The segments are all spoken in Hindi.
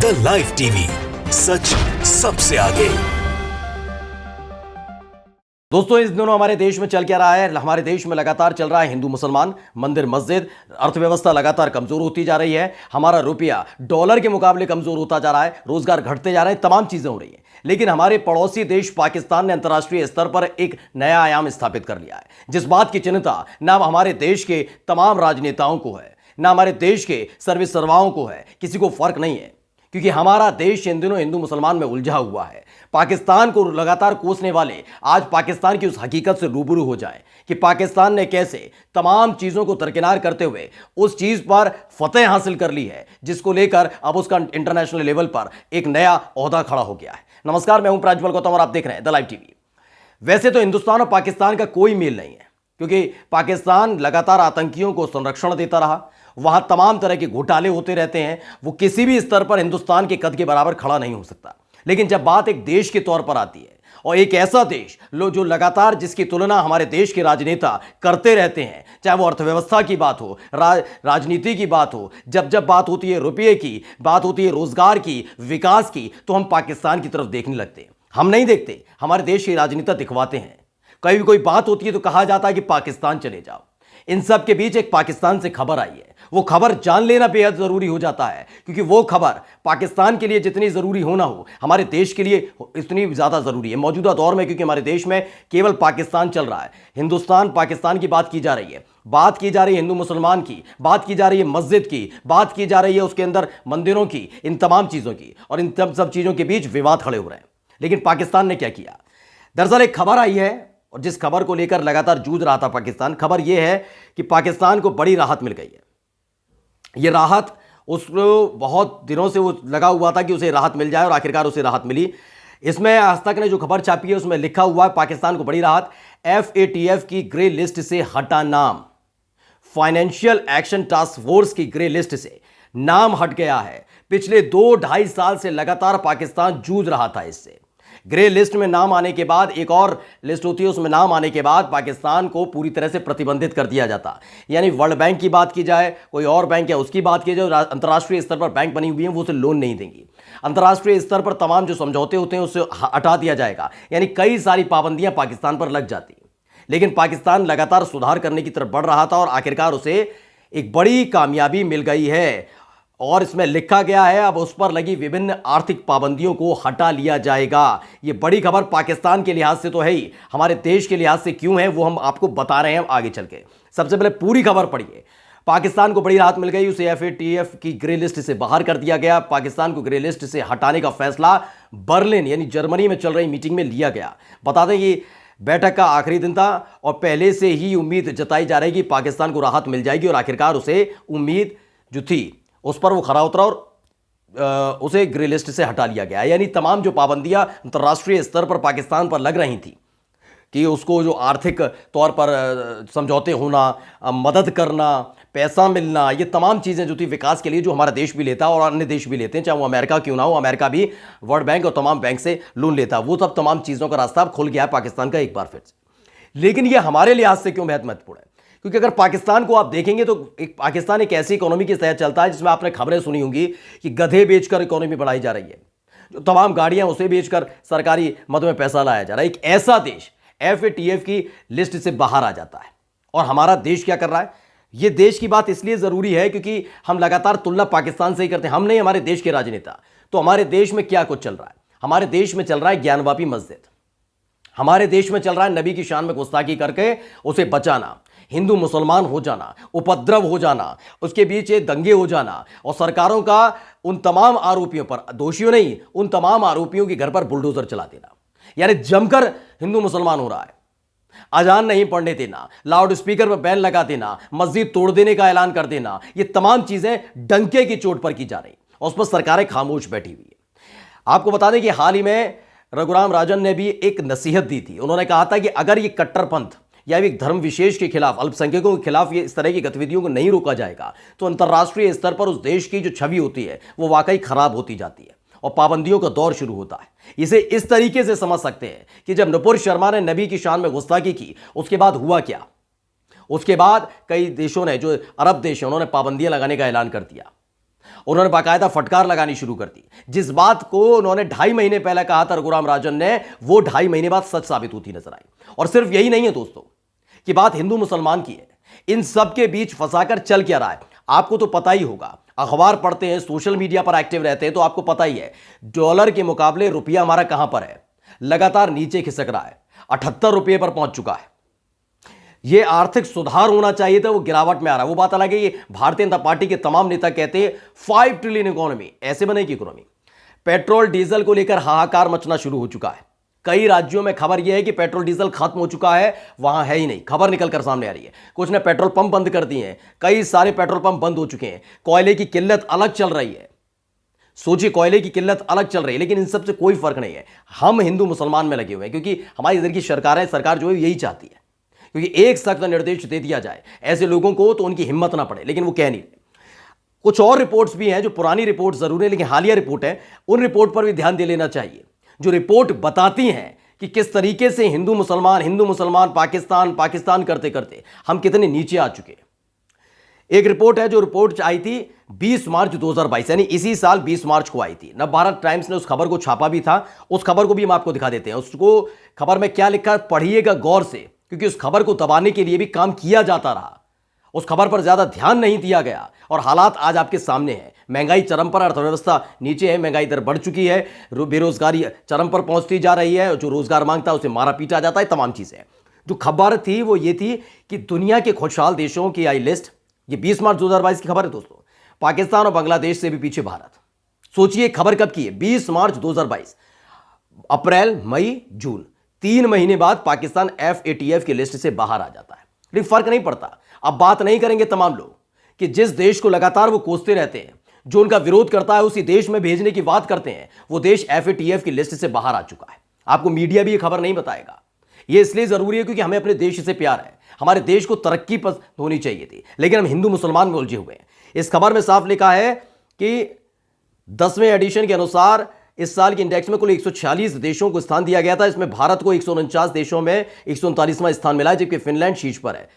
द लाइव टीवी, सच सबसे आगे। दोस्तों, इस दिनों हमारे देश में चल क्या रहा है? हमारे देश में लगातार चल रहा है हिंदू मुसलमान, मंदिर मस्जिद, अर्थव्यवस्था लगातार कमजोर होती जा रही है, हमारा रुपया डॉलर के मुकाबले कमजोर होता जा रहा है, रोजगार घटते जा रहे हैं, तमाम चीजें हो रही हैं। लेकिन हमारे पड़ोसी देश पाकिस्तान ने अंतर्राष्ट्रीय स्तर पर एक नया आयाम स्थापित कर लिया है, जिस बात की चिंता न हमारे देश के तमाम राजनेताओं को है, न हमारे देश के सर्विस सर्वाओं को है, किसी को फर्क नहीं है। क्योंकि हमारा देश इन दिनों हिंदू मुसलमान में उलझा हुआ है। पाकिस्तान को लगातार कोसने वाले आज पाकिस्तान की उस हकीकत से रूबरू हो जाएं कि पाकिस्तान ने कैसे तमाम चीज़ों को दरकिनार करते हुए उस चीज़ पर फतेह हासिल कर ली है, जिसको लेकर अब उसका इंटरनेशनल लेवल पर एक नया ओहदा खड़ा हो गया है। नमस्कार, मैं हूं प्राज्वल गौतम और आप देख रहे हैं द लाइव टीवी। वैसे तो हिंदुस्तान और पाकिस्तान का कोई मेल नहीं है, क्योंकि पाकिस्तान लगातार आतंकियों को संरक्षण देता रहा, वहां तमाम तरह के घोटाले होते रहते हैं, वो किसी भी स्तर पर हिंदुस्तान के कद के बराबर खड़ा नहीं हो सकता। लेकिन जब बात एक देश के तौर पर आती है और एक ऐसा देश जो लगातार जिसकी तुलना हमारे देश के राजनेता करते रहते हैं, चाहे वो अर्थव्यवस्था की बात हो, राजनीति की बात हो, जब जब बात होती है रुपये की, बात होती है रोजगार की, विकास की, तो हम पाकिस्तान की तरफ देखने लगते हैं। हम नहीं देखते, हमारे देश के राजनेता दिखवाते हैं। कभी भी कोई बात होती है तो कहा जाता है कि पाकिस्तान चले जाओ। इन सब के बीच एक पाकिस्तान से खबर आई है, वो खबर जान लेना बेहद जरूरी हो जाता है, क्योंकि वो खबर पाकिस्तान के लिए जितनी जरूरी होना हो, हमारे देश के लिए इतनी ज्यादा जरूरी है मौजूदा दौर में। क्योंकि हमारे देश में केवल पाकिस्तान चल रहा है, हिंदुस्तान पाकिस्तान की बात की जा रही है, बात की जा रही है हिंदू मुसलमान की, बात की जा रही है मस्जिद की, बात की जा रही है उसके अंदर मंदिरों की, इन तमाम चीजों की, और इन सब चीजों के बीच विवाद खड़े हो रहे हैं। लेकिन पाकिस्तान ने क्या किया? दरअसल एक खबर आई है, और जिस खबर को लेकर लगातार जूझ रहा था पाकिस्तान, खबर यह है कि पाकिस्तान को बड़ी राहत मिल गई है। यह राहत उसको बहुत दिनों से वो लगा हुआ था कि उसे राहत मिल जाए, और आखिरकार उसे राहत मिली। इसमें आज तक ने जो खबर छापी है उसमें लिखा हुआ है पाकिस्तान को बड़ी राहत, FATF की ग्रे लिस्ट से हटा नाम, फाइनेंशियल एक्शन टास्क फोर्स की ग्रे लिस्ट से नाम हट गया है। पिछले 2-2.5 साल से लगातार पाकिस्तान जूझ रहा था इससे। ग्रे लिस्ट में नाम आने के बाद एक और लिस्ट होती है, उसमें नाम आने के बाद पाकिस्तान को पूरी तरह से प्रतिबंधित कर दिया जाता। यानी वर्ल्ड बैंक की बात की जाए, कोई और बैंक है उसकी बात की जाए, अंतर्राष्ट्रीय स्तर पर बैंक बनी हुई है वो उसे लोन नहीं देंगी। अंतर्राष्ट्रीय स्तर पर तमाम जो समझौते होते हैं उसे हटा दिया जाएगा। यानी कई सारी पाबंदियां पाकिस्तान पर लग जाती। लेकिन पाकिस्तान लगातार सुधार करने की तरफ बढ़ रहा था, और आखिरकार उसे एक बड़ी कामयाबी मिल गई है। और इसमें लिखा गया है अब उस पर लगी विभिन्न आर्थिक पाबंदियों को हटा लिया जाएगा। ये बड़ी खबर पाकिस्तान के लिहाज से तो है ही, हमारे देश के लिहाज से क्यों है वो हम आपको बता रहे हैं आगे चल के। सबसे पहले पूरी खबर पढ़िए। पाकिस्तान को बड़ी राहत मिल गई, उसे FATF की ग्रे लिस्ट से बाहर कर दिया गया। पाकिस्तान को ग्रे लिस्ट से हटाने का फैसला बर्लिन यानी जर्मनी में चल रही मीटिंग में लिया गया। बता दें कि बैठक का आखिरी दिन था, और पहले से ही उम्मीद जताई जा रही कि पाकिस्तान को राहत मिल जाएगी, और आखिरकार उसे उम्मीद जो थी उस पर वो खरा उतरा और उसे ग्रे लिस्ट से हटा लिया गया। यानी तमाम जो पाबंदियां अंतर्राष्ट्रीय स्तर पर पाकिस्तान पर लग रही थी कि उसको जो आर्थिक तौर पर समझौते होना, मदद करना, पैसा मिलना, ये तमाम चीज़ें जो थी विकास के लिए, जो हमारा देश भी लेता और अन्य देश भी लेते हैं, चाहे वो अमेरिका क्यों ना हो, अमेरिका भी वर्ल्ड बैंक और तमाम बैंक से लोन लेता, वो सब तमाम चीज़ों का रास्ता अब खुल गया है पाकिस्तान का एक बार फिर से। लेकिन ये हमारे लिहाज से क्यों बेहद महत्वपूर्ण है? क्योंकि अगर पाकिस्तान को आप देखेंगे तो पाकिस्तान एक ऐसी इकोनॉमी के तहत चलता है जिसमें आपने खबरें सुनी होंगी कि गधे बेचकर इकोनॉमी बढ़ाई जा रही है, जो तमाम गाड़ियां उसे बेचकर सरकारी मद में पैसा लाया जा रहा है। एक ऐसा देश FATF की लिस्ट से बाहर आ जाता है। और हमारा देश क्या कर रहा है? यह देश की बात इसलिए जरूरी है क्योंकि हम लगातार तुलना पाकिस्तान से ही करते हैं, हम नहीं, हमारे देश के राजनेता। तो हमारे देश में क्या कुछ चल रहा है? हमारे देश में चल रहा है ज्ञानवापी मस्जिद, हमारे देश में चल रहा है नबी की शान में गुस्ताखी करके उसे बचाना, हिंदू मुसलमान हो जाना, उपद्रव हो जाना, उसके बीच ये दंगे हो जाना, और सरकारों का उन तमाम आरोपियों पर, दोषियों नहीं, उन तमाम आरोपियों के घर पर बुलडोजर चला देना। यानी जमकर हिंदू मुसलमान हो रहा है। अजान नहीं पढ़ने देना, लाउड स्पीकर पर बैन लगा देना, मस्जिद तोड़ देने का ऐलान कर देना, ये तमाम चीजें डंके की चोट पर की जा रही, और उस पर सरकारें खामोश बैठी हुई है। आपको बता दें कि हाल ही में रघुराम राजन ने भी एक नसीहत दी थी। उन्होंने कहा था कि अगर ये कट्टरपंथ या एक धर्म विशेष के खिलाफ, अल्पसंख्यकों के खिलाफ ये इस तरह की गतिविधियों को नहीं रोका जाएगा तो अंतर्राष्ट्रीय स्तर पर उस देश की जो छवि होती है वो वाकई खराब होती जाती है, और पाबंदियों का दौर शुरू होता है। इसे इस तरीके से समझ सकते हैं कि जब नुपुर शर्मा ने नबी की शान में गुस्ताखी की, उसके बाद हुआ क्या? उसके बाद कई देशों ने, जो अरब देश हैं, उन्होंने पाबंदियां लगाने का ऐलान कर दिया। उन्होंने बाकायदा फटकार लगानी शुरू कर दी। जिस बात को उन्होंने 2.5 महीने पहले कहा था रघुराम राजन ने, वो 2.5 महीने बाद सच साबित होती नजर आई। और सिर्फ यही नहीं है दोस्तों कि बात हिंदू मुसलमान की है, इन सब के बीच फंसाकर चल क्या रहा है आपको तो पता ही होगा। अखबार पढ़ते हैं, सोशल मीडिया पर एक्टिव रहते हैं, तो आपको पता ही है डॉलर के मुकाबले रुपया हमारा कहां पर है, लगातार नीचे खिसक रहा है, 78 रुपये पर पहुंच चुका है। यह आर्थिक सुधार होना चाहिए था, वो गिरावट में आ रहा है। वो बात अलग है, ये भारतीय जनता पार्टी के तमाम नेता कहते हैं 5 ट्रिलियन इकोनॉमी, ऐसे बनेगी इकोनॉमी। पेट्रोल डीजल को लेकर हाहाकार मचना शुरू हो चुका है। कई राज्यों में खबर यह है कि पेट्रोल डीजल खत्म हो चुका है, वहां है ही नहीं, खबर निकलकर सामने आ रही है। कुछ ने पेट्रोल पंप बंद कर दिए हैं, कई सारे पेट्रोल पंप बंद हो चुके हैं। कोयले की किल्लत अलग चल रही है, सोचिए कोयले की किल्लत अलग चल रही है, लेकिन इन सब से कोई फर्क नहीं है। हम हिंदू मुसलमान में लगे हुए हैं, क्योंकि हमारी इधर की सरकार जो है यही चाहती है, क्योंकि एक सख्त निर्देश दे दिया जाए ऐसे लोगों को तो उनकी हिम्मत ना पड़े, लेकिन वो कह नहीं रहे। कुछ और रिपोर्ट्स भी हैं जो पुरानी रिपोर्ट जरूर है, लेकिन हालिया रिपोर्ट है, उन रिपोर्ट पर भी ध्यान दे लेना चाहिए, जो रिपोर्ट बताती हैं कि किस तरीके से हिंदू मुसलमान पाकिस्तान करते करते हम कितने नीचे आ चुके हैं। एक रिपोर्ट है, जो रिपोर्ट आई थी 20 मार्च 2022, यानी इसी साल 20 मार्च को आई थी। नवभारत टाइम्स ने उस खबर को छापा भी था, उस खबर को भी हम आपको दिखा देते हैं। उसको खबर में क्या लिखा पढ़िएगा गौर से, क्योंकि उस खबर को दबाने के लिए भी काम किया जाता रहा, उस खबर पर ज्यादा ध्यान नहीं दिया गया, और हालात आज आपके सामने हैं। महंगाई चरम पर, अर्थव्यवस्था नीचे है, महंगाई दर बढ़ चुकी है, बेरोजगारी चरम पर पहुंचती जा रही है, जो रोजगार मांगता है उसे मारा पीटा जाता है, तमाम चीजें। जो खबर थी वो ये थी कि दुनिया के खुशहाल देशों की आई लिस्ट, ये 20 मार्च 2022 की खबर है दोस्तों। पाकिस्तान और बांग्लादेश से भी पीछे भारत। सोचिए खबर कब की है, 20 मार्च 2022। अप्रैल, मई, जून, 3 महीने बाद पाकिस्तान FATF की लिस्ट से बाहर आ जाता है। लेकिन फर्क नहीं पड़ता। अब बात नहीं करेंगे तमाम लोग कि जिस देश को लगातार वो कोसते रहते हैं, जो उनका विरोध करता है, उसी देश में भेजने की बात करते हैं, वो देश FATF की लिस्ट से बाहर आ चुका है। आपको मीडिया भी ये खबर नहीं बताएगा। ये इसलिए जरूरी है क्योंकि हमें अपने देश से प्यार है, हमारे देश को तरक्की पसंद होनी चाहिए थी, लेकिन हम हिंदू मुसलमान में उलझे हुए हैं। इस खबर में साफ लिखा है कि 10वें एडिशन के अनुसार इस साल के इंडेक्स में कुल 146 देशों को स्थान दिया गया था। इसमें भारत को 149 देशों में 139वां स्थान मिला है, जबकि फिनलैंड शीर्ष पर है।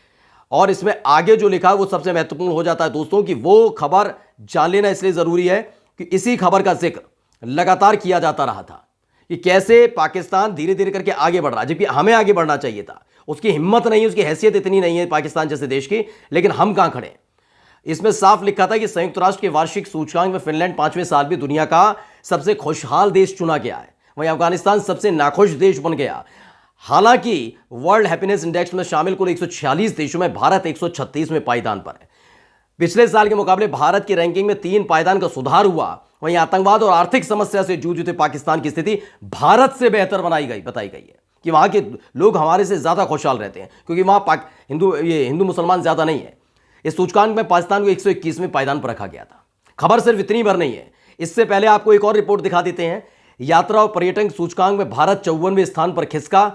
और इसमें आगे जो लिखा है वो सबसे महत्वपूर्ण हो जाता है दोस्तों, कि वो खबर जान लेना इसलिए जरूरी है कि इसी खबर का जिक्र लगातार किया जाता रहा था कि कैसे पाकिस्तान धीरे धीरे करके आगे बढ़ रहा है, जबकि हमें आगे बढ़ना चाहिए था। उसकी हिम्मत नहीं है, उसकी हैसियत इतनी नहीं है पाकिस्तान जैसे देश की, लेकिन हम कहां खड़े हैं। इसमें साफ लिखा था कि संयुक्त राष्ट्र के वार्षिक सूचकांक में फिनलैंड 5वें साल भी दुनिया का सबसे खुशहाल देश चुना गया है। वहीं अफगानिस्तान सबसे नाखुश देश बन गया। हालांकि वर्ल्ड हैप्पीनेस इंडेक्स में शामिल कुल 146 देशों में भारत 136वें पायदान पर है। पिछले साल के मुकाबले भारत की रैंकिंग में 3 पायदान का सुधार हुआ। वहीं आतंकवाद और आर्थिक समस्या से जूझते पाकिस्तान की स्थिति भारत से बेहतर बताई गई है कि वहां के लोग हमारे से ज्यादा खुशहाल रहते हैं, क्योंकि वहां हिंदू मुसलमान ज्यादा नहीं है। इस सूचकांक में पाकिस्तान को 121वें पायदान पर रखा गया था। खबर सिर्फ इतनी भर नहीं है, इससे पहले आपको एक और रिपोर्ट दिखा देते हैं। यात्रा और पर्यटन सूचकांक में भारत 54वें स्थान पर खिसका।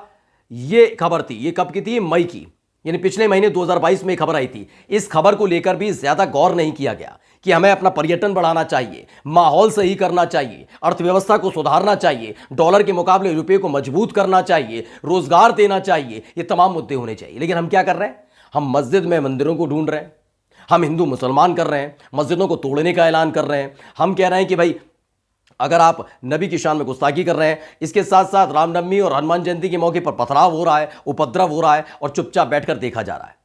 ये खबर थी, ये कब की थी, मई की, यानी पिछले महीने 2022 में खबर आई थी। इस खबर को लेकर भी ज्यादा गौर नहीं किया गया कि हमें अपना पर्यटन बढ़ाना चाहिए, माहौल सही करना चाहिए, अर्थव्यवस्था को सुधारना चाहिए, डॉलर के मुकाबले रुपये को मजबूत करना चाहिए, रोजगार देना चाहिए, ये तमाम मुद्दे होने चाहिए। लेकिन हम क्या कर रहे हैं, हम मस्जिद में मंदिरों को ढूंढ रहे हैं, हम हिंदू मुसलमान कर रहे हैं, मस्जिदों को तोड़ने का ऐलान कर रहे हैं। हम कह रहे हैं कि भाई अगर आप नबी की शान में गुस्ताखी कर रहे हैं, इसके साथ साथ रामनवमी और हनुमान जयंती के मौके पर पथराव हो रहा है, उपद्रव हो रहा है और चुपचाप बैठकर देखा जा रहा है,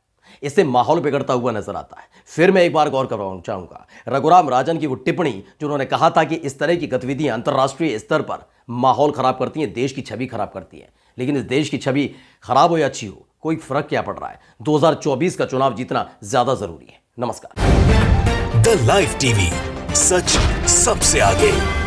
इससे माहौल बिगड़ता हुआ नजर आता है। फिर मैं एक बार गौर करवाना चाहूंगा रघुराम राजन की वो टिप्पणी, जो उन्होंने कहा था कि इस तरह की गतिविधियां अंतर्राष्ट्रीय स्तर पर माहौल खराब करती हैं, देश की छवि खराब करती हैं। लेकिन इस देश की छवि खराब हो या अच्छी हो, कोई फर्क क्या पड़ रहा है। 2024 का चुनाव जीतना ज्यादा जरूरी है। नमस्कार। द लाइव टीवी, सच सबसे आगे।